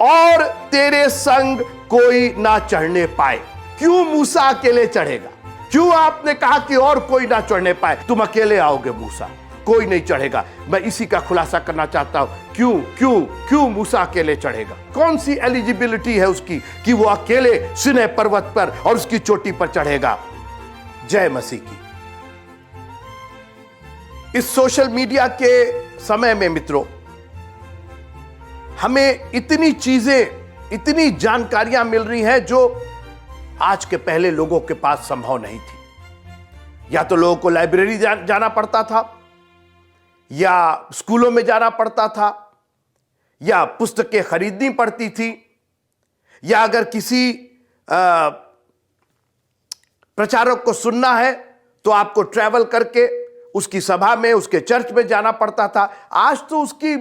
और तेरे संग कोई ना चढ़ने पाए। क्यों मूसा अकेले चढ़ेगा? क्यों आपने कहा कि और कोई ना चढ़ने पाए? तुम अकेले आओगे मूसा, कोई नहीं चढ़ेगा। मैं इसी का खुलासा करना चाहता हूं। क्यों क्यों क्यों मूसा अकेले चढ़ेगा? कौन सी एलिजिबिलिटी है उसकी कि वो अकेले सिनै पर्वत पर और उसकी चोटी पर चढ़ेगा? जय मसीह की। इस सोशल मीडिया के समय में मित्रों, हमें इतनी चीजें, इतनी जानकारियां मिल रही हैं जो आज के पहले लोगों के पास संभव नहीं थी। या तो लोगों को लाइब्रेरी जाना पड़ता था, या स्कूलों में जाना पड़ता था, या पुस्तकें खरीदनी पड़ती थी, या अगर किसी प्रचारक को सुनना है तो आपको ट्रैवल करके उसकी सभा में, उसके चर्च में जाना पड़ता था। आज तो उसकी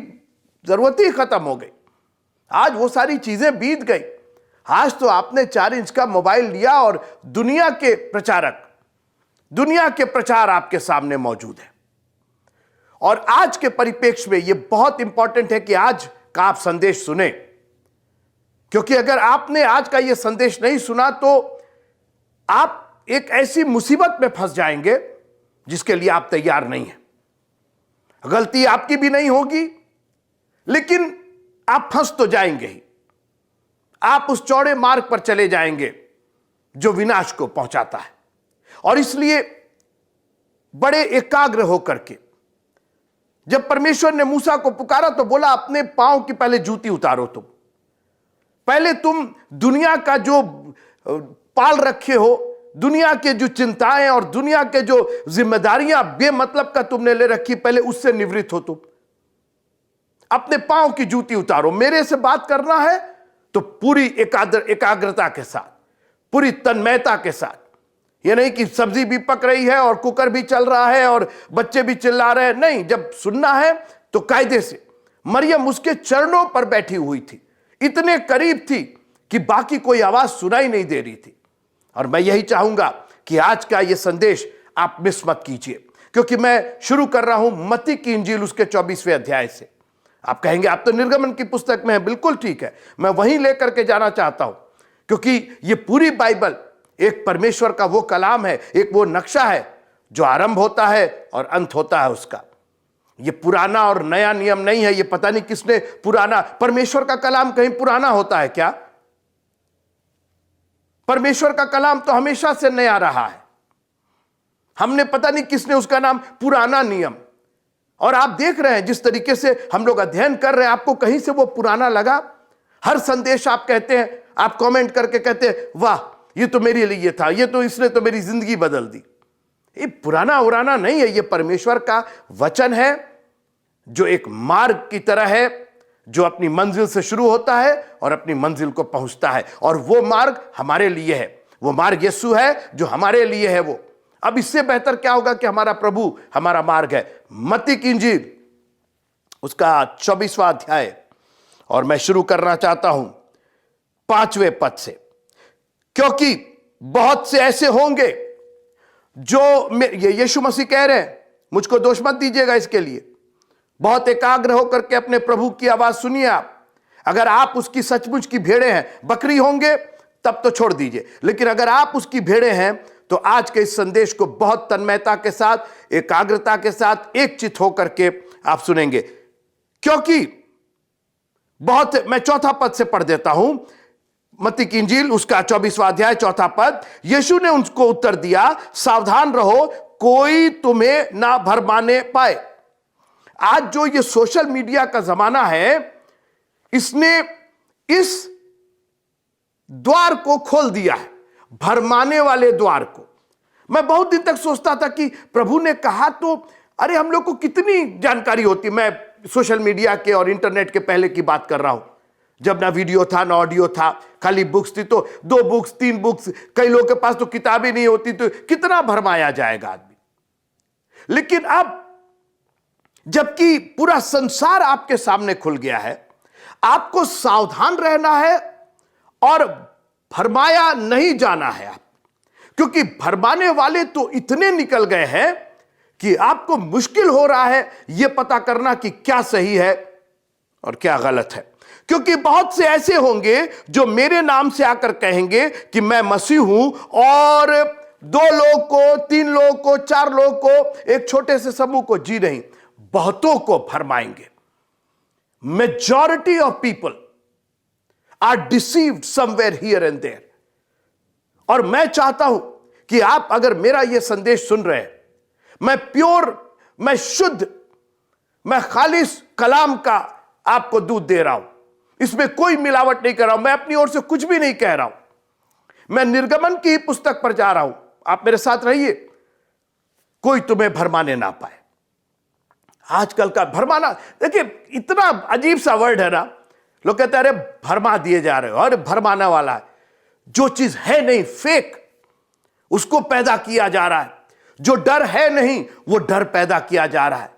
जरूरत ही खत्म हो गई। आज वो सारी चीजें बीत गई। आज तो आपने 4 इंच का मोबाइल लिया और दुनिया के प्रचारक, दुनिया के प्रचार आपके सामने मौजूद है। और आज के परिप्रेक्ष्य में यह बहुत इंपॉर्टेंट है कि आज का आप संदेश सुने, क्योंकि अगर आपने आज का यह संदेश नहीं सुना तो आप एक ऐसी मुसीबत में फंस जाएंगे जिसके लिए आप तैयार नहीं हैं। गलती आपकी भी नहीं होगी, लेकिन आप फंस तो जाएंगे ही। आप उस चौड़े मार्ग पर चले जाएंगे जो विनाश को पहुंचाता है। और इसलिए बड़े एकाग्र होकर के जब परमेश्वर ने मूसा को पुकारा तो बोला, अपने पांव की पहले जूती उतारो। तुम पहले तुम दुनिया का जो पाल रखे हो, दुनिया के जो चिंताएं और दुनिया के जो जिम्मेदारियां बेमतलब का तुमने ले रखी, पहले उससे निवृत्त हो। तुम अपने पांव की जूती उतारो। मेरे से बात करना है तो पूरी एकाग्रता के साथ, पूरी तन्मयता के साथ। यह नहीं कि सब्जी भी पक रही है और कुकर भी चल रहा है और बच्चे भी चिल्ला रहे हैं। नहीं, जब सुनना है तो कायदे से। मरियम उसके चरणों पर बैठी हुई थी, इतने करीब थी कि बाकी कोई आवाज सुनाई नहीं दे रही थी। और मैं यही चाहूंगा कि आज का यह संदेश आप मिस मत कीजिए, क्योंकि मैं शुरू कर रहा हूं मत्ती की इंजील उसके 24वें अध्याय से। आप कहेंगे आप तो निर्गमन की पुस्तक में है। बिल्कुल ठीक है, मैं वहीं लेकर के जाना चाहता हूं, क्योंकि यह पूरी बाइबल एक परमेश्वर का वो कलाम है, एक वो नक्शा है जो आरंभ होता है और अंत होता है उसका। ये पुराना और नया नियम नहीं है। ये पता नहीं किसने पुराना, परमेश्वर का कलाम कहीं पुराना होता है क्या? परमेश्वर का कलाम तो हमेशा से नया रहा है। हमने पता नहीं किसने उसका नाम पुराना नियम। और आप देख रहे हैं जिस तरीके से हम लोग अध्ययन कर रहे हैं, आपको कहीं से वो पुराना लगा? हर संदेश आप कहते हैं, आप कमेंट करके कहते हैं, वाह ये तो मेरे लिए था, ये तो इसने तो मेरी जिंदगी बदल दी। ये पुराना उराना नहीं है, ये परमेश्वर का वचन है जो एक मार्ग की तरह है, जो अपनी मंजिल से शुरू होता है और अपनी मंजिल को पहुंचता है। और वो मार्ग हमारे लिए है, वो मार्ग यीशु है जो हमारे लिए है। वो अब इससे बेहतर क्या होगा कि हमारा प्रभु हमारा मार्ग है। मत्ती की इंजील उसका 24वां अध्याय, और मैं शुरू करना चाहता हूं 5वें पद से, क्योंकि बहुत से ऐसे होंगे जो, ये यीशु मसीह कह रहे हैं, मुझको दोष मत दीजिएगा इसके लिए। बहुत एकाग्र होकर के अपने प्रभु की आवाज सुनिए। आप अगर आप उसकी सचमुच की भेड़े हैं, बकरी होंगे तब तो छोड़ दीजिए, लेकिन अगर आप उसकी भेड़े हैं तो आज के इस संदेश को बहुत तन्मयता के साथ, एकाग्रता के साथ, एक चित होकर के आप सुनेंगे। क्योंकि बहुत, मैं 4था पद से पढ़ देता हूं, मत्ती की इंजील उसका 24वां अध्याय 4था पद। यीशु ने उनको उत्तर दिया, सावधान रहो, कोई तुम्हें ना भरमाने पाए। आज जो ये सोशल मीडिया का जमाना है, इसने इस द्वार को खोल दिया है, भरमाने वाले द्वार को। मैं बहुत दिन तक सोचता था कि प्रभु ने कहा तो, अरे हम लोग को कितनी जानकारी होती। मैं सोशल मीडिया के और इंटरनेट के पहले की बात कर रहा हूं, जब ना वीडियो था ना ऑडियो था, खाली बुक्स थी, तो 2 बुक्स 3 बुक्स, कई लोगों के पास तो किताबें नहीं होती, तो कितना भरमाया जाएगा आदमी। लेकिन अब जबकि पूरा संसार आपके सामने खुल गया है, आपको सावधान रहना है और भरमाया नहीं जाना है आप, क्योंकि भरमाने वाले तो इतने निकल गए हैं कि आपको मुश्किल हो रहा है यह पता करना कि क्या सही है और क्या गलत है। क्योंकि बहुत से ऐसे होंगे जो मेरे नाम से आकर कहेंगे कि मैं मसीह हूं, और 2 लोग को, 3 लोग को, 4 लोग को, एक छोटे से समूह को जी नहीं, बहुतों को भरमाएंगे। Majority of people are deceived somewhere here and there. और मैं चाहता हूं कि आप अगर मेरा यह संदेश सुन रहे हैं, मैं प्योर, मैं शुद्ध, मैं खालिस कलाम का आपको दूध दे रहा हूं, इसमें कोई मिलावट नहीं कर रहा हूं, मैं अपनी ओर से कुछ भी नहीं कह रहा हूं, मैं निर्गमन की पुस्तक पर जा रहा हूं। आप मेरे साथ रहिए, कोई तुम्हें भरमाने ना पाए। आजकल का भरमाना, देखिए इतना अजीब सा वर्ड है ना, लोग कहते हैं अरे भरमा दिए जा रहे हो, अरे भरमाना वाला है। जो चीज है नहीं, फेक, उसको पैदा किया जा रहा है। जो डर है नहीं, वो डर पैदा किया जा रहा है।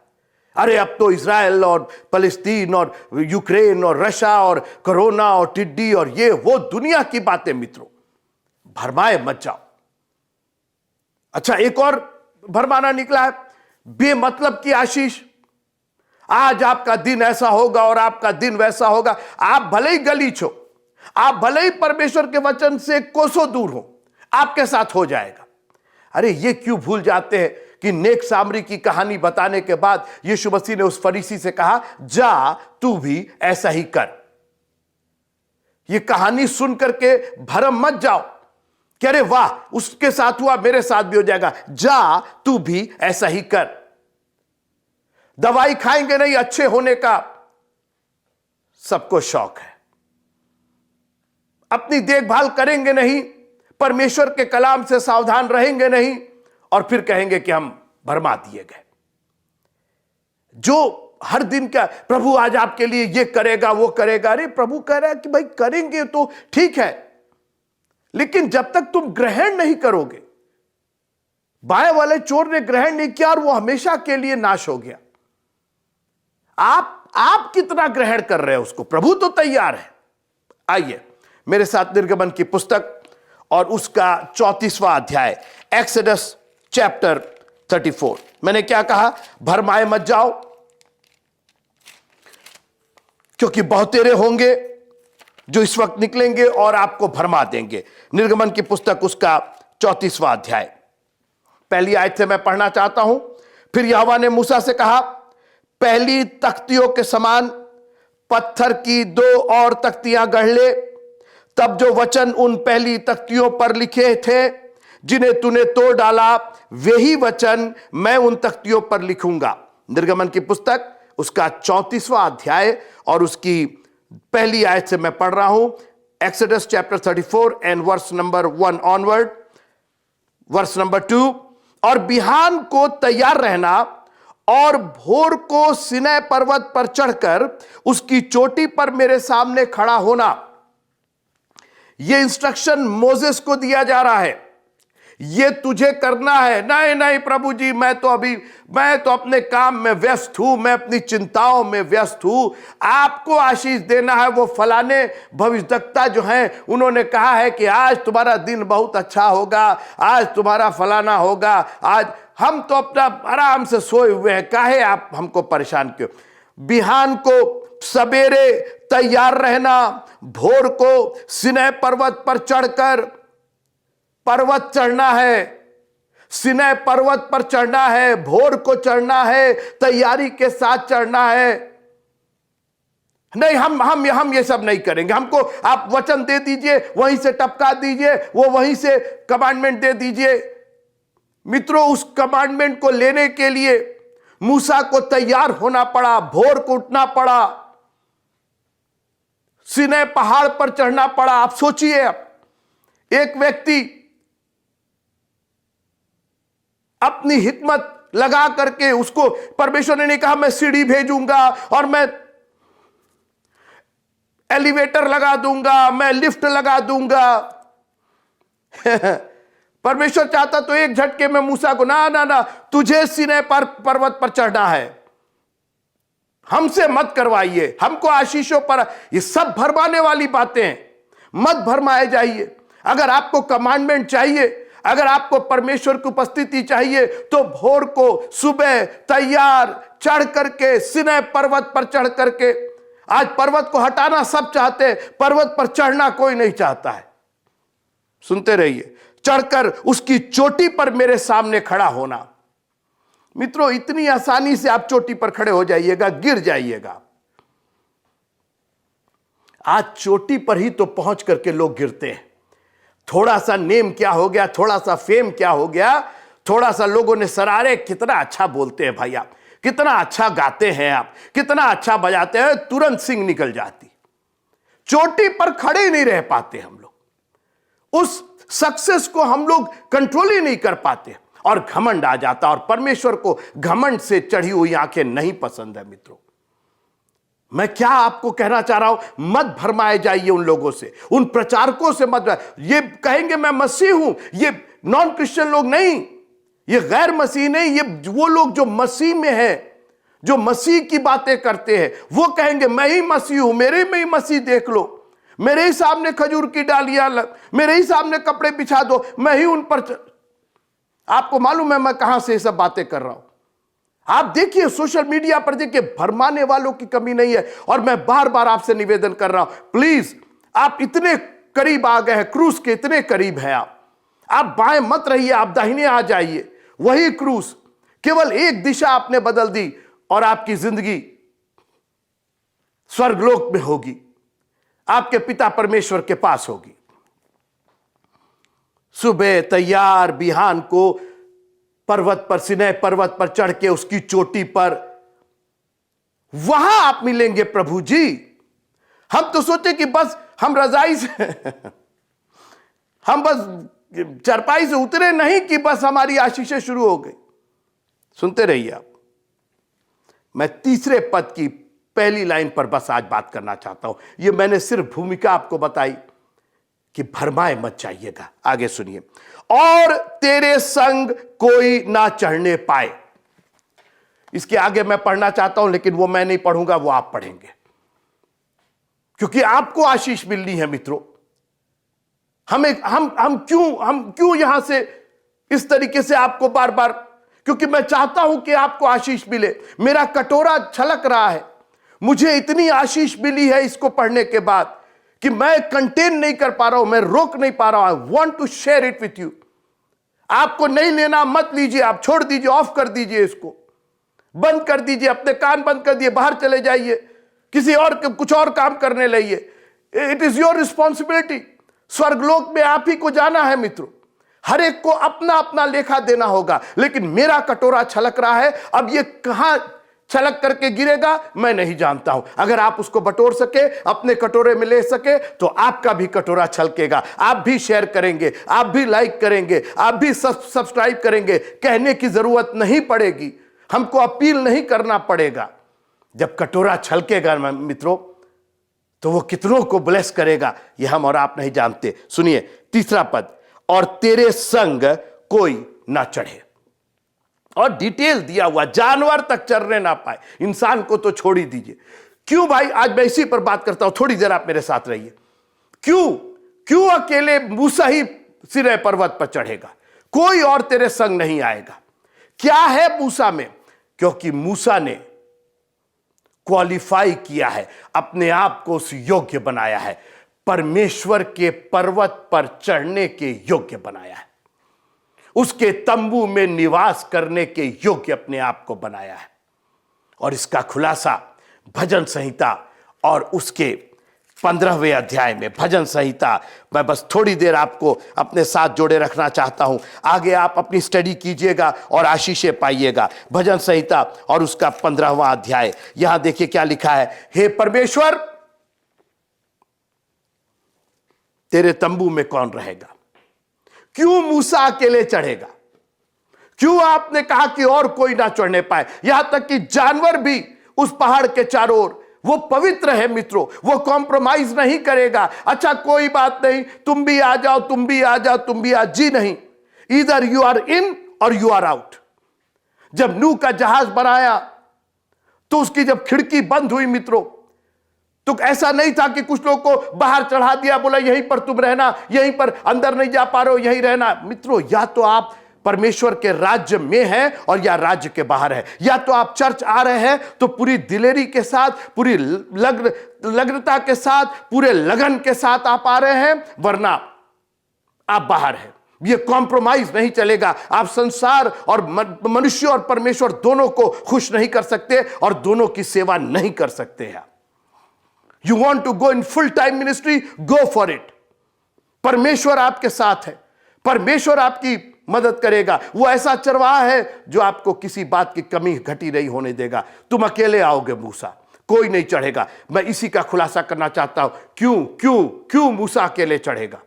अरे अब तो इजराइल और फलस्तीन और यूक्रेन और रशिया और कोरोना और टिड्डी और ये वो दुनिया की बातें। मित्रों, भरमाए मत जाओ। अच्छा, एक और भरमाना निकला है, बेमतलब की आशीष। आज आपका दिन ऐसा होगा और आपका दिन वैसा होगा। आप भले ही गलीच हो, आप भले ही परमेश्वर के वचन से कोसों दूर हो, आपके साथ हो जाएगा। अरे ये क्यों भूल जाते हैं कि नेक सामरी की कहानी बताने के बाद यीशु मसीह ने उस फरीसी से कहा, जा तू भी ऐसा ही कर। ये कहानी सुन करके भरम मत जाओ कि अरे वाह, उसके साथ हुआ मेरे साथ भी हो जाएगा। जा तू भी ऐसा ही कर। दवाई खाएंगे नहीं अच्छे होने का, सबको शौक है। अपनी देखभाल करेंगे नहीं, परमेश्वर के कलाम से सावधान रहेंगे नहीं, और फिर कहेंगे कि हम भरमा दिए गए। जो हर दिन क्या, प्रभु आज आपके लिए ये करेगा वो करेगा। अरे प्रभु कह रहा है कि भाई करेंगे तो ठीक है, लेकिन जब तक तुम ग्रहण नहीं करोगे, बाएं वाले चोर ने ग्रहण नहीं किया और वो हमेशा के लिए नाश हो गया। आप कितना ग्रहण कर रहे हैं उसको? प्रभु तो तैयार है। आइए मेरे साथ निर्गमन की पुस्तक और उसका 34वां अध्याय, एक्सोडस चैप्टर 34। मैंने क्या कहा? भरमाए मत जाओ, क्योंकि बहुतेरे होंगे जो इस वक्त निकलेंगे और आपको भरमा देंगे। निर्गमन की पुस्तक उसका 34वां अध्याय, पहली आयत से मैं पढ़ना चाहता हूं। फिर यहोवा ने मूसा से कहा, पहली तख्तियों के समान पत्थर की 2 और तख्तियां गढ़ ले। तब जो वचन उन पहली तख्तियों पर लिखे थे जिन्हें तूने तोड़ डाला, वही वचन मैं उन तख्तियों पर लिखूंगा। निर्गमन की पुस्तक उसका 34वां अध्याय और उसकी पहली आयत से मैं पढ़ रहा हूं। Exodus chapter 34 and verse number 1 onward. Verse number 2, और बिहान को तैयार रहना और भोर को सिनै पर्वत पर चढ़कर उसकी चोटी पर मेरे सामने खड़ा होना। यह इंस्ट्रक्शन मोसेस को दिया जा रहा है, ये तुझे करना है। नहीं नहीं प्रभु जी, मैं तो अपने काम में व्यस्त हूं, मैं अपनी चिंताओं में व्यस्त हूं। आपको आशीष देना है। वो फलाने भविष्यद्वक्ता जो हैं, उन्होंने कहा है कि आज तुम्हारा दिन बहुत अच्छा होगा, आज तुम्हारा फलाना होगा। आज हम तो अपना आराम से सोए हुए हैं, काहे आप हमको परेशान क्यों? बिहान को सवेरे तैयार रहना, भोर को सिनै पर्वत पर चढ़कर, पर्वत चढ़ना है, सिनै पर्वत पर चढ़ना है, भोर को चढ़ना है, तैयारी के साथ चढ़ना है। नहीं, हम ये सब नहीं करेंगे। हमको आप वचन दे दीजिए, वहीं से टपका दीजिए, वो वहीं से कमांडमेंट दे दीजिए। मित्रों, उस कमांडमेंट को लेने के लिए मूसा को तैयार होना पड़ा, भोर को उठना पड़ा, सिनै पहाड़ पर चढ़ना पड़ा। आप सोचिए, एक व्यक्ति अपनी हिम्मत लगा करके, उसको परमेश्वर ने नहीं कहा मैं सीढ़ी भेजूंगा और मैं एलिवेटर लगा दूंगा, मैं लिफ्ट लगा दूंगा। परमेश्वर चाहता तो एक झटके में मूसा को, ना ना ना, तुझे सिनै पर्वत पर चढ़ना है, हमसे मत करवाइए, हमको आशीषों पर। ये सब भरमाने वाली बातें हैं, मत भरमाए जाइए। अगर आपको कमांडमेंट चाहिए, अगर आपको परमेश्वर की उपस्थिति चाहिए, तो भोर को सुबह तैयार चढ़ करके, सिनै पर्वत पर चढ़ करके आज पर्वत को हटाना सब चाहते हैं, पर्वत पर चढ़ना कोई नहीं चाहता है। सुनते रहिए, चढ़कर उसकी चोटी पर मेरे सामने खड़ा होना। मित्रों, इतनी आसानी से आप चोटी पर खड़े हो जाइएगा, गिर जाइएगा। आज चोटी पर ही तो पहुंच करके लोग गिरते हैं। थोड़ा सा नेम क्या हो गया, थोड़ा सा फेम क्या हो गया, थोड़ा सा लोगों ने सरारे, कितना अच्छा बोलते हैं भाई आप, कितना अच्छा गाते हैं आप, कितना अच्छा बजाते हैं, तुरंत सिंग निकल जाती। चोटी पर खड़े ही नहीं रह पाते हम लोग, उस सक्सेस को हम लोग कंट्रोल ही नहीं कर पाते और घमंड आ जाता। और परमेश्वर को घमंड से चढ़ी हुई आंखें नहीं पसंद है। मित्रों, मैं क्या आपको कहना चाह रहा हूं, मत भरमाए जाइए उन लोगों से, उन प्रचारकों से मत। ये कहेंगे मैं मसीह हूं, ये नॉन क्रिश्चियन लोग नहीं, ये गैर मसीह नहीं, ये वो लोग जो मसीह में हैं, जो मसीह की बातें करते हैं, वो कहेंगे मैं ही मसीह हूं, मेरे में ही मसीह देख लो, मेरे ही सामने खजूर की डालियां, मेरे ही सामने कपड़े बिछा दो, मैं ही उन पर। आपको मालूम है मैं कहां से ये सब बातें कर रहा हूं? आप देखिए, सोशल मीडिया पर देखिए, भरमाने वालों की कमी नहीं है। और मैं बार बार आपसे निवेदन कर रहा हूं, प्लीज, आप इतने करीब आ गए हैं, क्रूस के इतने करीब हैं आप बाएं मत रहिए, आप दाहिने आ जाइए। वही क्रूस, केवल एक दिशा आपने बदल दी और आपकी जिंदगी स्वर्गलोक में होगी, आपके पिता परमेश्वर के पास होगी। सुबह तैयार बिहान को पर्वत पर, सिनै पर्वत पर चढ़ के उसकी चोटी पर, वहां आप मिलेंगे प्रभु जी। हम तो सोचे कि बस हम रजाई से हम बस चरपाई से उतरे नहीं कि बस हमारी आशीषें शुरू हो गई। सुनते रहिए आप, मैं तीसरे पद की पहली लाइन पर बस आज बात करना चाहता हूं। यह मैंने सिर्फ भूमिका आपको बताई कि भरमाए मत जाइएगा। आगे सुनिए, और तेरे संग कोई ना चढ़ने पाए। इसके आगे मैं पढ़ना चाहता हूं, लेकिन वो मैं नहीं पढ़ूंगा, वो आप पढ़ेंगे, क्योंकि आपको आशीष मिलनी है। मित्रों, हम क्यों यहां से इस तरीके से आपको बार बार, क्योंकि मैं चाहता हूं कि आपको आशीष मिले। मेरा कटोरा छलक रहा है, मुझे इतनी आशीष मिली है इसको पढ़ने के बाद कि मैं कंटेन नहीं कर पा रहा हूं, मैं रोक नहीं पा रहा हूं। I want to share it with you. आपको नहीं लेना मत लीजिए, आप छोड़ दीजिए, ऑफ कर दीजिए, इसको बंद कर दीजिए, अपने कान बंद कर दिए, बाहर चले जाइए, किसी और कुछ और काम करने लगिए। It is your responsibility. स्वर्गलोक में आप ही को जाना है मित्रों, हर एक को अपना अपना लेखा देना होगा। लेकिन मेरा कटोरा छलक रहा है, अब ये कहां छलक करके गिरेगा मैं नहीं जानता हूं। अगर आप उसको बटोर सके, अपने कटोरे में ले सके, तो आपका भी कटोरा छलकेगा। आप भी शेयर करेंगे, आप भी लाइक करेंगे, आप भी सब्सक्राइब करेंगे। कहने की जरूरत नहीं पड़ेगी, हमको अपील नहीं करना पड़ेगा। जब कटोरा छलकेगा मित्रों, तो वो कितनों को ब्लेस करेगा, यह हम और आप नहीं जानते। सुनिए तीसरा पद, और तेरे संग कोई ना चढ़े। और डिटेल दिया हुआ, जानवर तक चढ़ने ना पाए, इंसान को तो छोड़ ही दीजिए। क्यों भाई, आज मैं इसी पर बात करता हूं, थोड़ी देर आप मेरे साथ रहिए। क्यों अकेले मूसा ही सिनै पर्वत पर चढ़ेगा, कोई और तेरे संग नहीं आएगा? क्या है मूसा में? क्योंकि मूसा ने क्वालिफाई किया है, अपने आप को उस योग्य बनाया है, परमेश्वर के पर्वत पर चढ़ने के योग्य बनाया है, उसके तंबू में निवास करने के योग्य अपने आप को बनाया है। और इसका खुलासा भजन संहिता और उसके 15वें अध्याय में, भजन संहिता, मैं बस थोड़ी देर आपको अपने साथ जोड़े रखना चाहता हूं। आगे आप अपनी स्टडी कीजिएगा और आशीषें पाइएगा। भजन संहिता और उसका 15वां अध्याय, यहां देखिए क्या लिखा है। हे परमेश्वर, तेरे तंबू में कौन रहेगा? क्यों मूसा अकेले चढ़ेगा? क्यों आपने कहा कि और कोई ना चढ़ने पाए? यहां तक कि जानवर भी उस पहाड़ के चारों ओर, वो पवित्र है मित्रों, वो कॉम्प्रोमाइज नहीं करेगा। अच्छा कोई बात नहीं, तुम भी आ जाओ, तुम भी आ जाओ, तुम भी आ, जी नहीं, इधर यू आर इन और यू आर आउट। जब नूह का जहाज बनाया तो उसकी जब खिड़की बंद हुई मित्रों, तो ऐसा नहीं था कि कुछ लोग को बाहर चढ़ा दिया, बोला यहीं पर तुम रहना, यहीं पर, अंदर नहीं जा पा रहे हो, यहीं रहना। मित्रों, या तो आप परमेश्वर के राज्य में हैं और या राज्य के बाहर है। या तो आप चर्च आ रहे हैं तो पूरी दिलेरी के साथ, पूरी लग्नता के साथ, पूरे लगन के साथ आप आ रहे हैं, वरना आप बाहर हैं। ये कॉम्प्रोमाइज नहीं चलेगा। आप संसार और मनुष्य और परमेश्वर दोनों को खुश नहीं कर सकते और दोनों की सेवा नहीं कर सकते हैं। You want to go in full time ministry, go for it. परमेश्वर आपके साथ है, परमेश्वर आपकी मदद करेगा। वो ऐसा चरवाहा है जो आपको किसी बात की कमी घटी नहीं होने देगा। तुम अकेले आओगे मूसा, कोई नहीं चढ़ेगा। मैं इसी का खुलासा करना चाहता हूं। क्यों क्यों क्यों मूसा अकेले चढ़ेगा?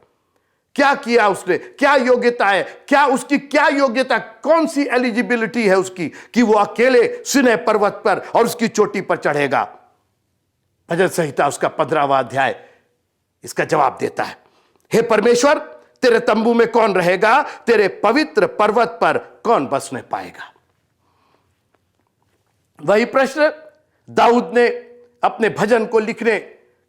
क्या किया उसने? क्या योग्यता है? क्या उसकी क्या योग्यता, कौन सी एलिजिबिलिटी है उसकी कि वो अकेले सिनै पर्वत पर और उसकी चोटी पर चढ़ेगा? भजन संहिता उसका 15वां अध्याय इसका जवाब देता है। हे परमेश्वर, तेरे तंबू में कौन रहेगा? तेरे पवित्र पर्वत पर कौन बसने पाएगा? वही प्रश्न दाऊद ने अपने भजन को लिखने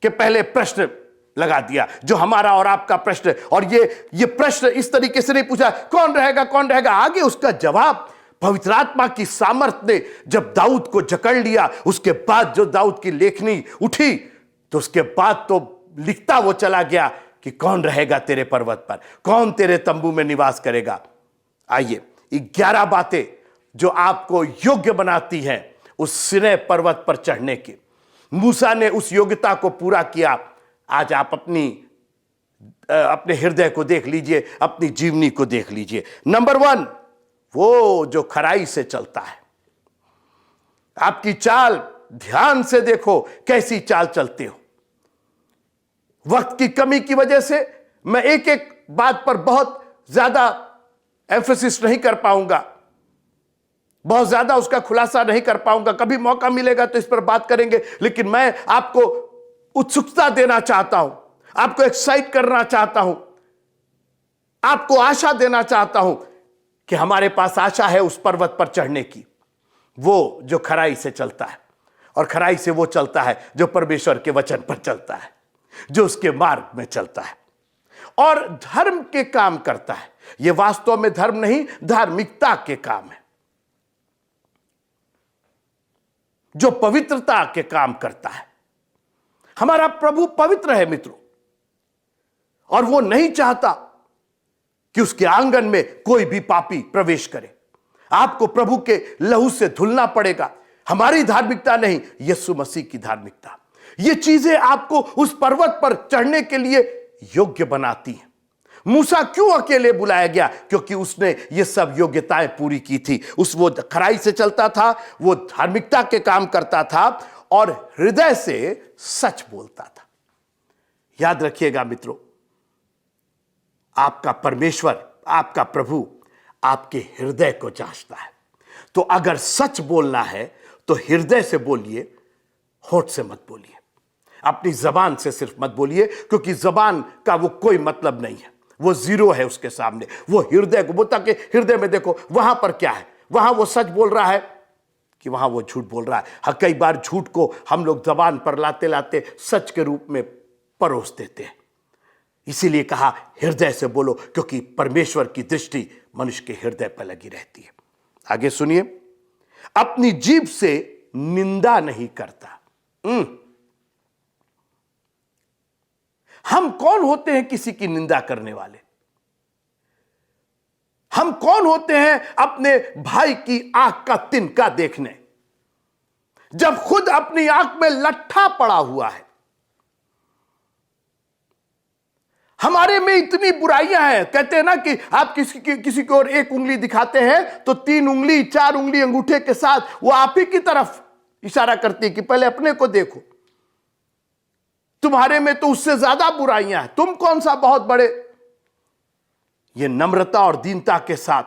के पहले प्रश्न लगा दिया, जो हमारा और आपका प्रश्न। और ये प्रश्न इस तरीके से नहीं पूछा कौन रहेगा कौन रहेगा। आगे उसका जवाब पवित्र आत्मा की सामर्थ ने जब दाऊद को जकड़ लिया, उसके बाद जो दाऊद की लेखनी उठी, तो उसके बाद तो लिखता वो चला गया कि कौन रहेगा तेरे पर्वत पर, कौन तेरे तंबू में निवास करेगा। आइए 11 बातें जो आपको योग्य बनाती हैं उस सिनै पर्वत पर चढ़ने की। मूसा ने उस योग्यता को पूरा किया। आज आप अपने हृदय को देख लीजिए, अपनी जीवनी को देख लीजिए। नंबर 1, वो जो खराई से चलता है। आपकी चाल ध्यान से देखो, कैसी चाल चलते हो। वक्त की कमी की वजह से मैं एक एक बात पर बहुत ज्यादा एम्फेसिस नहीं कर पाऊंगा, बहुत ज्यादा उसका खुलासा नहीं कर पाऊंगा। कभी मौका मिलेगा तो इस पर बात करेंगे। लेकिन मैं आपको उत्सुकता देना चाहता हूं, आपको एक्साइट करना चाहता हूं, आपको आशा देना चाहता हूं कि हमारे पास आशा है उस पर्वत पर चढ़ने की, वो जो खराई से चलता है। और खराई से वो चलता है जो परमेश्वर के वचन पर चलता है, जो उसके मार्ग में चलता है और धर्म के काम करता है। यह वास्तव में धर्म नहीं, धार्मिकता के काम है, जो पवित्रता के काम करता है। हमारा प्रभु पवित्र है मित्रों, और वो नहीं चाहता कि उसके आंगन में कोई भी पापी प्रवेश करे। आपको प्रभु के लहू से धुलना पड़ेगा। हमारी धार्मिकता नहीं, यीशु मसीह की धार्मिकता। ये चीजें आपको उस पर्वत पर चढ़ने के लिए योग्य बनाती हैं। मूसा क्यों अकेले बुलाया गया? क्योंकि उसने ये सब योग्यताएं पूरी की थी। वो खराई से चलता था, वो धार्मिकता के काम करता था और हृदय से सच बोलता था। याद रखिएगा मित्रों, आपका परमेश्वर, आपका प्रभु आपके हृदय को जांचता है। तो अगर सच बोलना है तो हृदय से बोलिए, होठ से मत बोलिए, अपनी जबान से सिर्फ मत बोलिए, क्योंकि जबान का वो कोई मतलब नहीं है, वो जीरो है उसके सामने। वो हृदय को बोलता कि हृदय में देखो वहां पर क्या है, वहां वो सच बोल रहा है कि वहां वो झूठ बोल रहा है। हाँ, कई बार झूठ को हम लोग जबान पर लाते लाते सच के रूप में परोस देते हैं। इसीलिए कहा हृदय से बोलो, क्योंकि परमेश्वर की दृष्टि मनुष्य के हृदय पर लगी रहती है। आगे सुनिए, अपनी जीभ से निंदा नहीं करता। हम कौन होते हैं किसी की निंदा करने वाले? हम कौन होते हैं अपने भाई की आंख का तिनका देखने, जब खुद अपनी आंख में लट्ठा पड़ा हुआ है? हमारे में इतनी बुराइयां हैं। कहते हैं ना कि आप किसी की ओर एक उंगली दिखाते हैं तो 3 उंगली 4 उंगली अंगूठे के साथ वो आप ही की तरफ इशारा करती है कि पहले अपने को देखो। तुम्हारे में तो उससे ज्यादा बुराइयां हैं, तुम कौन सा बहुत बड़े। ये नम्रता और दीनता के साथ,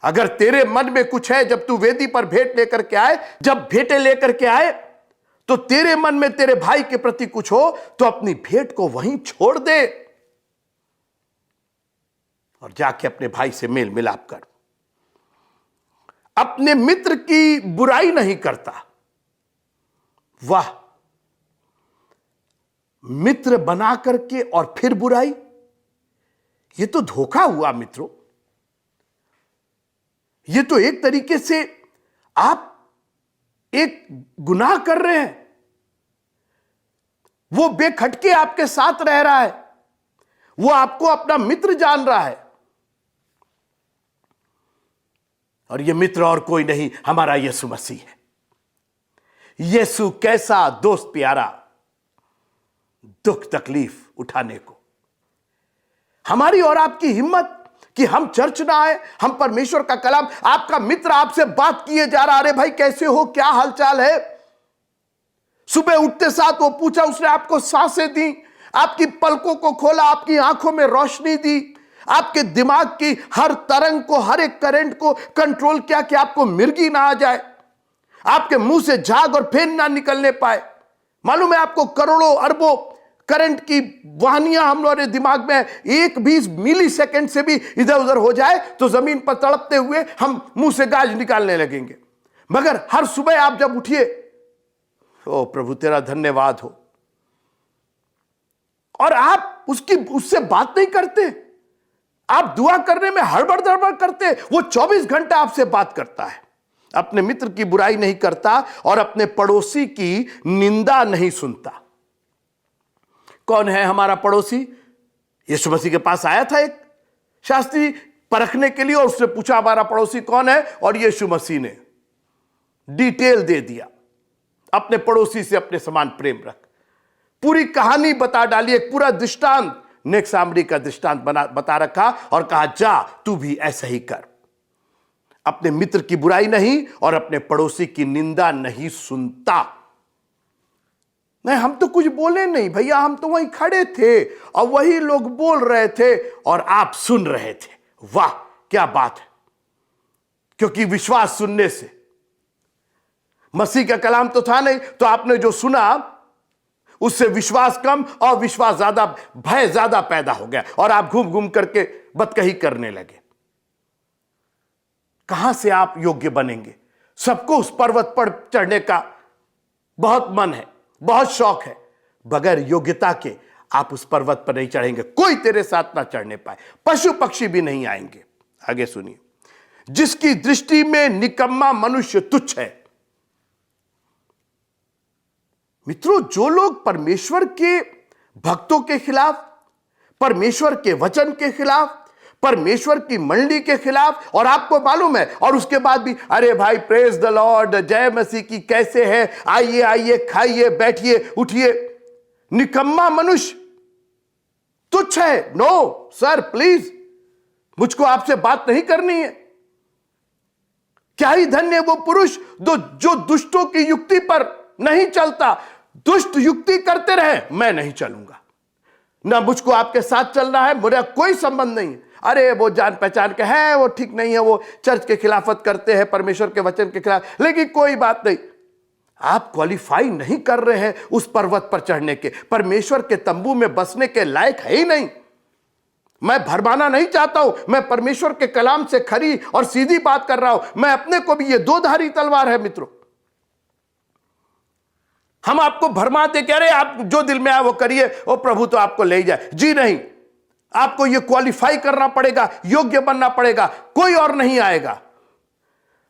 अगर तेरे मन में कुछ है, जब तू वेदी पर भेंट लेकर के आए, जब भेंटें लेकर के आए, तो तेरे मन में तेरे भाई के प्रति कुछ हो तो अपनी भेंट को वहीं छोड़ दे और जाके अपने भाई से मेल मिलाप कर। अपने मित्र की बुराई नहीं करता। वाह, मित्र बना करके और फिर बुराई, यह तो धोखा हुआ मित्रों। ये तो एक तरीके से आप एक गुनाह कर रहे हैं। वो बेखटके आपके साथ रह रहा है, वो आपको अपना मित्र जान रहा है, और ये मित्र और कोई नहीं, हमारा यीशु मसीह है। यीशु कैसा दोस्त प्यारा, दुख तकलीफ उठाने को। हमारी और आपकी हिम्मत कि हम चर्च ना आए, हम परमेश्वर का कलाम, आपका मित्र आपसे बात किए जा रहा, अरे भाई कैसे हो, क्या हालचाल है। सुबह उठते साथ वो पूछा, उसने आपको सांसें दी, आपकी पलकों को खोला, आपकी आंखों में रोशनी दी, आपके दिमाग की हर तरंग को, हर एक करंट को कंट्रोल किया कि आपको मिर्गी ना आ जाए, आपके मुंह से झाग और फेन ना निकलने पाए। मालूम है आपको, करोड़ों अरबों करंट की वाहनियां हमारे दिमाग में, एक भी मिली सेकेंड से भी इधर उधर हो जाए तो जमीन पर तड़पते हुए हम मुंह से गाज निकालने लगेंगे। मगर हर सुबह आप जब उठिए, ओ प्रभु तेरा धन्यवाद हो, और आप उससे बात नहीं करते, आप दुआ करने में हड़बड़ दड़बड़ करते। वो 24 घंटा आपसे बात करता है, अपने मित्र की बुराई नहीं करता और अपने पड़ोसी की निंदा नहीं सुनता। कौन है हमारा पड़ोसी? यीशु मसीह के पास आया था एक शास्त्री परखने के लिए, और उसने पूछा हमारा पड़ोसी कौन है, और यीशु मसीह ने डिटेल दे दिया, अपने पड़ोसी से अपने समान प्रेम रख। पूरी कहानी बता डाली, एक पूरा दृष्टांत, नेक सामरी का दृष्टांत बता रखा, और कहा जा तू भी ऐसा ही कर। अपने मित्र की बुराई नहीं और अपने पड़ोसी की निंदा नहीं सुनता। नहीं, हम तो कुछ बोले नहीं भैया, हम तो वहीं खड़े थे और वही लोग बोल रहे थे और आप सुन रहे थे। वाह क्या बात है। क्योंकि विश्वास सुनने से, मसीह का कलाम तो था नहीं, तो आपने जो सुना उससे विश्वास कम और विश्वास ज्यादा, भय ज्यादा पैदा हो गया, और आप घूम घूम करके बतकही करने लगे। कहां से आप योग्य बनेंगे? सबको उस पर्वत पर चढ़ने का बहुत मन है, बहुत शौक है, बगैर योग्यता के आप उस पर्वत पर नहीं चढ़ेंगे। कोई तेरे साथ ना चढ़ने पाए, पशु पक्षी भी नहीं आएंगे। आगे सुनिए, जिसकी दृष्टि में निकम्मा मनुष्य तुच्छ है। मित्रों, जो लोग परमेश्वर के भक्तों के खिलाफ, परमेश्वर के वचन के खिलाफ, परमेश्वर की मंडली के खिलाफ, और आपको मालूम है, और उसके बाद भी अरे भाई प्रेज द लॉर्ड, जय मसीह की, कैसे है, आइए आइए, खाइए, बैठिए, उठिए। निकम्मा मनुष्य तुच्छ है। नो सर प्लीज, मुझको आपसे बात नहीं करनी है। क्या ही धन्य वो पुरुष जो दुष्टों की युक्ति पर नहीं चलता। दुष्ट युक्ति करते रहे, मैं नहीं चलूंगा, ना मुझको आपके साथ चलना है, मेरा कोई संबंध नहीं है। अरे वो जान पहचान के है, वो ठीक नहीं है, वो चर्च के खिलाफत करते हैं, परमेश्वर के वचन के खिलाफ, लेकिन कोई बात नहीं। आप क्वालिफाई नहीं कर रहे हैं उस पर्वत पर चढ़ने के, परमेश्वर के तंबू में बसने के लायक है ही नहीं। मैं भरमाना नहीं चाहता हूं, मैं परमेश्वर के कलाम से खरी और सीधी बात कर रहा हूं। मैं अपने को भी, ये दो धारी तलवार है मित्रों। हम आपको भरमाते कह रहे आप जो दिल में आए वो करिए, वो प्रभु तो आपको ले जाए। जी नहीं, आपको ये क्वालिफाई करना पड़ेगा, योग्य बनना पड़ेगा, कोई और नहीं आएगा।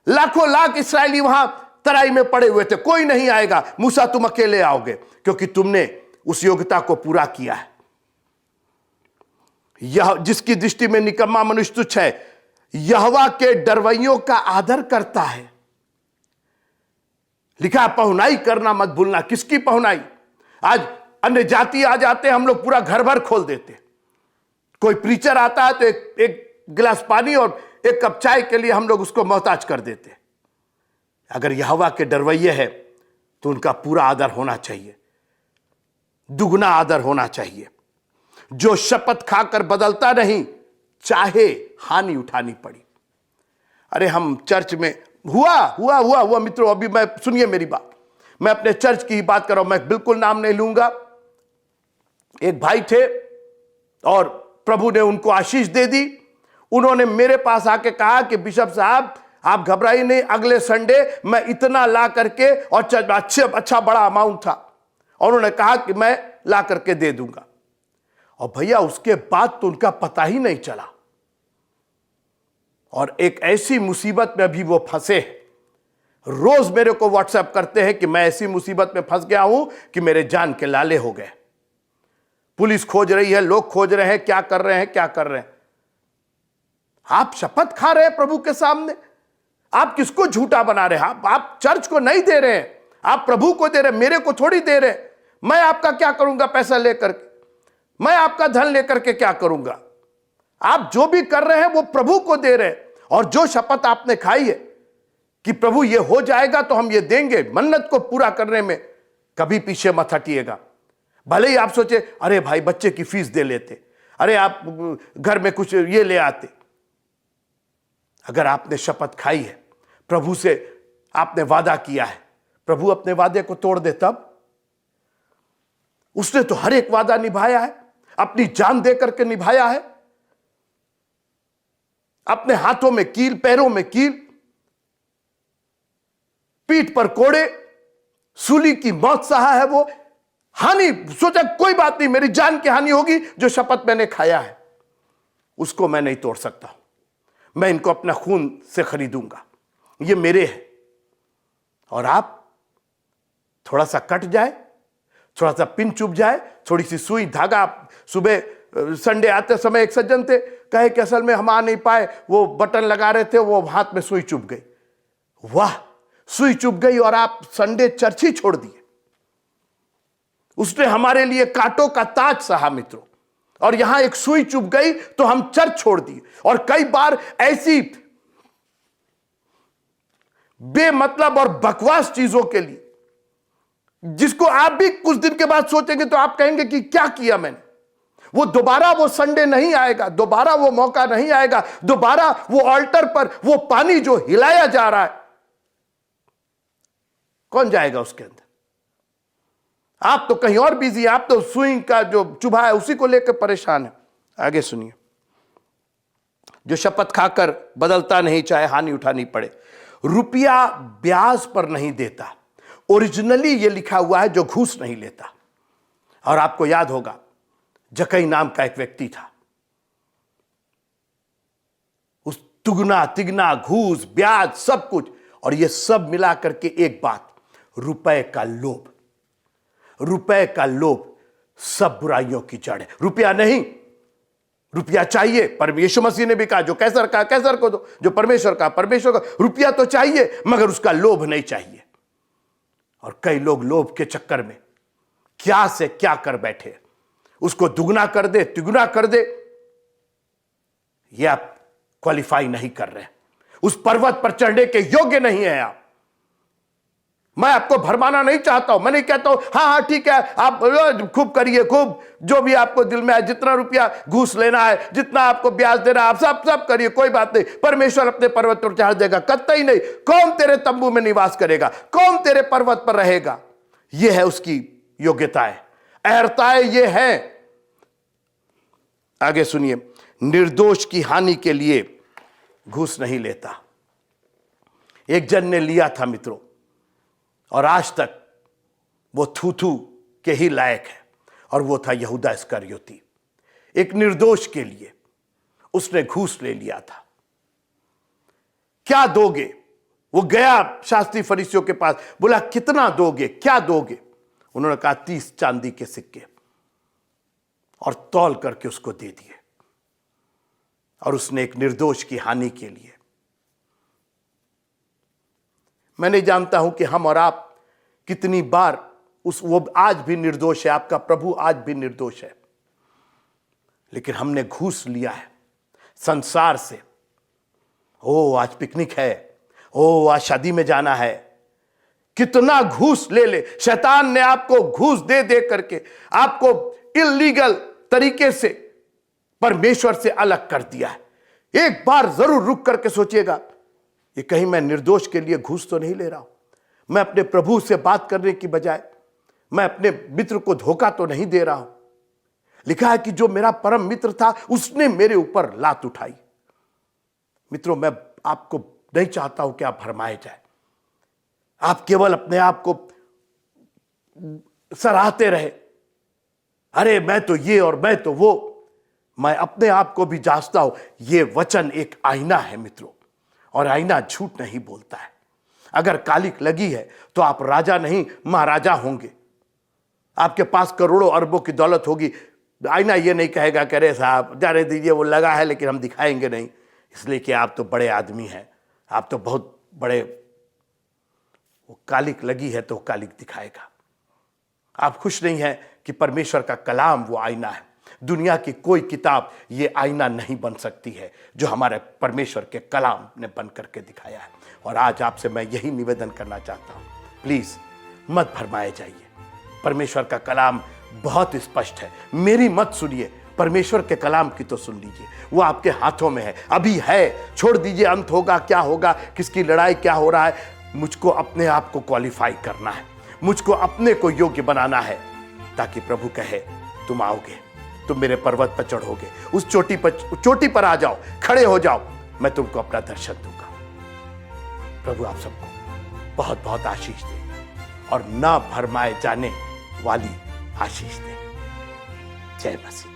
लाखों लाख इस्राएली वहां तराई में पड़े हुए थे, कोई नहीं आएगा। मूसा तुम अकेले आओगे, क्योंकि तुमने उस योग्यता को पूरा किया है। यह जिसकी दृष्टि में निकम्मा मनुष्य तुच्छ है, यहोवा के डरवैयों का आदर करता है। लिखा पहुनाई करना मत भूलना। किसकी पहुनाई? आज अन्य जाति आ जाते हैं, हम लोग पूरा घर भर खोल देते। कोई प्रीचर आता है तो एक गिलास पानी और एक कप चाय के लिए हम लोग उसको मोहताज कर देते। अगर यहोवा के डरवैये है तो उनका पूरा आदर होना चाहिए, दुगना आदर होना चाहिए। जो शपथ खाकर बदलता नहीं, चाहे हानि उठानी पड़ी। अरे हम चर्च में हुआ मित्रों, अभी मैं सुनिए मेरी बात, मैं अपने चर्च की बात कर रहा हूं, मैं बिल्कुल नाम नहीं लूंगा। एक भाई थे और प्रभु ने उनको आशीष दे दी। उन्होंने मेरे पास आके कहा कि बिशप साहब आप घबराइए नहीं, अगले संडे मैं इतना ला करके, और अच्छा बड़ा अमाउंट था, और उन्होंने कहा कि मैं ला करके दे दूंगा। और भैया उसके बाद तो उनका पता ही नहीं चला। और एक ऐसी मुसीबत में अभी वो फंसे हैं। रोज मेरे को व्हाट्सएप करते हैं कि मैं ऐसी मुसीबत में फंस गया हूं कि मेरे जान के लाले हो गए। पुलिस खोज रही है, लोग खोज रहे हैं, क्या कर रहे हैं, क्या कर रहे हैं। आप शपथ खा रहे हैं प्रभु के सामने। आप किसको झूठा बना रहे हैं? आप चर्च को नहीं दे रहे हैं, आप प्रभु को दे रहे हैं, मेरे को थोड़ी दे रहे हैं। मैं आपका क्या करूंगा पैसा लेकर के? मैं आपका धन लेकर के क्या करूंगा? आप जो भी कर रहे हैं वो प्रभु को दे रहे हैं। और जो शपथ आपने खाई है कि प्रभु ये हो जाएगा तो हम ये देंगे, मन्नत को पूरा करने में कभी पीछे मत हटिएगा। भले ही आप सोचे अरे भाई बच्चे की फीस दे लेते, अरे आप घर में कुछ ये ले आते। अगर आपने शपथ खाई है, प्रभु से आपने वादा किया है, प्रभु अपने वादे को तोड़ दे तब? उसने तो हर एक वादा निभाया है, अपनी जान दे करके निभाया है। अपने हाथों में कील, पैरों में कील, पीठ पर कोड़े, सूली की मौत सहा है वो। हानि सोचा कोई बात नहीं, मेरी जान की हानि होगी, जो शपथ मैंने खाया है उसको मैं नहीं तोड़ सकता। मैं इनको अपना खून से खरीदूंगा, ये मेरे हैं। और आप थोड़ा सा कट जाए, थोड़ा सा पिन चुभ जाए, थोड़ी सी सुई धागा। सुबह संडे आते समय एक सज्जन थे, कहे कि असल में हम आ नहीं पाए, वो बटन लगा रहे थे, वो हाथ में सुई चुभ गई। वाह, सुई चुभ गई और आप संडे चर्च ही छोड़ दिए। उसने हमारे लिए कांटों का ताज सहा मित्रों, और यहां एक सुई चुभ गई तो हम चर्च छोड़ दिए। और कई बार ऐसी बेमतलब और बकवास चीजों के लिए, जिसको आप भी कुछ दिन के बाद सोचेंगे तो आप कहेंगे कि क्या किया मैंने। वो दोबारा वो संडे नहीं आएगा, दोबारा वो मौका नहीं आएगा, दोबारा वो ऑल्टर पर वो पानी जो हिलाया जा रहा है, कौन जाएगा उसके अंदर? आप तो कहीं और बिजी, आप तो सुई का जो चुभा है उसी को लेकर परेशान है। आगे सुनिए, जो शपथ खाकर बदलता नहीं, चाहे हानि उठानी पड़े। रुपया ब्याज पर नहीं देता। ओरिजिनली ये लिखा हुआ है, जो घूस नहीं लेता। और आपको याद होगा, जकई नाम का एक व्यक्ति था, उस दुगना तिगना घूस ब्याज सब कुछ, और ये सब मिला करके एक बात, रुपए का लोभ। रुपए का लोभ सब बुराइयों की जड़ है। रुपया नहीं, रुपया चाहिए, पर यीशु मसीह ने भी कहा, जो कैसर का कैसर को दो, जो परमेश्वर का परमेश्वर का। रुपया तो चाहिए, मगर उसका लोभ नहीं चाहिए। और कई लोग लोभ के चक्कर में क्या से क्या कर बैठे। उसको दुगना कर दे, तिगुना कर दे, ये आप क्वालिफाई नहीं कर रहे। उस पर्वत पर चढ़ने के योग्य नहीं है आप। मैं आपको भरमाना नहीं चाहता हूं, मैं नहीं कहता हूं हाँ हाँ ठीक है आप खूब करिए, खूब जो भी आपको दिल में है, जितना रुपया घूस लेना है, जितना आपको ब्याज देना है, आप सब सब करिए, कोई बात नहीं। परमेश्वर अपने पर्वत पर चढ़ देगा, कतई नहीं। कौन तेरे तंबू में निवास करेगा? कौन तेरे पर्वत पर रहेगा? यह है उसकी योग्यताएं, अहर्ताएं ये है। आगे सुनिए, निर्दोष की हानि के लिए घूस नहीं लेता। एक जन ने लिया था मित्रों, और आज तक वो थू थू के ही लायक है, और वो था यहूदा इस्करियोती। एक निर्दोष के लिए उसने घूस ले लिया था। क्या दोगे? वो गया शास्त्री फरीसियों के पास, बोला कितना दोगे, क्या दोगे? उन्होंने कहा 30 चांदी के सिक्के, और तौल करके उसको दे दिए। और उसने एक निर्दोष की हानि के लिए, मैं नहीं जानता हूं कि हम और आप कितनी बार वो आज भी निर्दोष है, आपका प्रभु आज भी निर्दोष है, लेकिन हमने घूस लिया है संसार से। ओ आज पिकनिक है, ओ आज शादी में जाना है, कितना घूस ले ले। शैतान ने आपको घूस दे दे करके आपको इल्लीगल तरीके से परमेश्वर से अलग कर दिया है। एक बार जरूर रुक करके सोचिएगा, ये कहीं मैं निर्दोष के लिए घूस तो नहीं ले रहा हूं? मैं अपने प्रभु से बात करने की बजाय मैं अपने मित्र को धोखा तो नहीं दे रहा हूं? लिखा है कि जो मेरा परम मित्र था उसने मेरे ऊपर लात उठाई। मित्रों, मैं आपको नहीं चाहता हूं कि आप भरमाए जाए, आप केवल अपने आप को सराहते रहे, अरे मैं तो ये और मैं तो वो। मैं अपने आप को भी जांचता हूं। ये वचन एक आईना है मित्रों, और आईना झूठ नहीं बोलता है। अगर कालिक लगी है तो आप राजा नहीं महाराजा होंगे। आपके पास करोड़ों अरबों की दौलत होगी, आईना ये नहीं कहेगा कि अरे साहब जाने दीजिए, वो लगा है लेकिन हम दिखाएंगे नहीं, इसलिए कि आप तो बड़े आदमी हैं, आप तो बहुत बड़े। वो कालिक लगी है तो कालिक दिखाएगा। आप खुश नहीं हैं कि परमेश्वर का कलाम वो आईना है। दुनिया की कोई किताब ये आईना नहीं बन सकती है जो हमारे परमेश्वर के कलाम ने बन करके दिखाया है। और आज आपसे मैं यही निवेदन करना चाहता हूं, प्लीज मत भरमाए जाइए। परमेश्वर का कलाम बहुत स्पष्ट है। मेरी मत सुनिए, परमेश्वर के कलाम की तो सुन लीजिए। वो आपके हाथों में है, अभी है। छोड़ दीजिए अंत होगा क्या होगा, किसकी लड़ाई क्या हो रहा है। मुझको अपने आप को क्वालिफाई करना है, मुझको अपने को योग्य बनाना है, ताकि प्रभु कहे तुम आओगे, तुम मेरे पर्वत पर चढ़ोगे, उस चोटी पर आ जाओ, खड़े हो जाओ, मैं तुमको अपना दर्शन दूंगा। प्रभु आप सबको बहुत बहुत आशीष दे और ना भरमाए जाने वाली आशीष दे। जय मसीह।